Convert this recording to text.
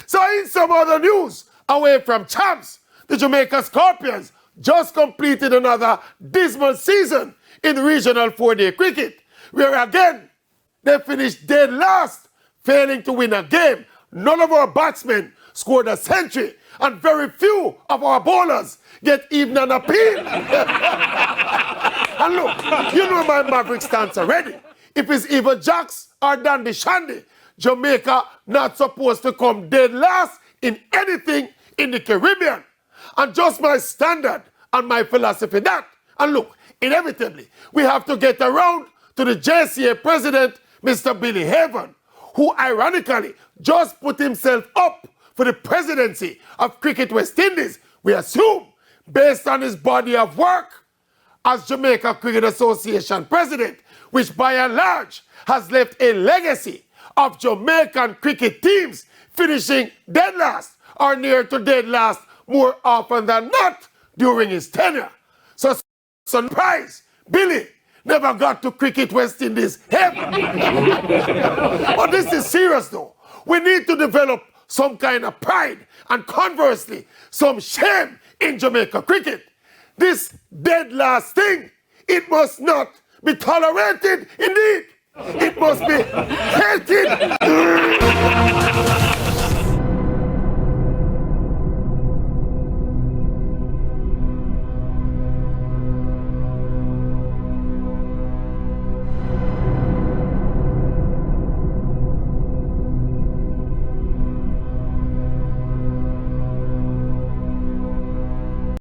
So in some other news, away from champs, the Jamaica Scorpions just completed another dismal season in regional 4-day cricket, where again, they finished dead last, failing to win a game. None of our batsmen scored a century, and very few of our bowlers get even an appeal. And look, you know my Maverick stance already. If it's either Jacks or Dandy Shandy, Jamaica not supposed to come dead last in anything in the Caribbean. And just my standard and my philosophy that. And look, inevitably, we have to get around to the JCA president, Mr. Billy Haven, who ironically just put himself up for the presidency of Cricket West Indies, we assume, based on his body of work as Jamaica Cricket Association president, which by and large has left a legacy of Jamaican cricket teams finishing dead last or near to dead last more often than not during his tenure. So, surprise, Billy never got to Cricket West Indies heaven. But this is serious though. We need to develop some kind of pride and conversely, some shame in Jamaica cricket. This dead last thing, it must not be tolerated indeed. It must be hated.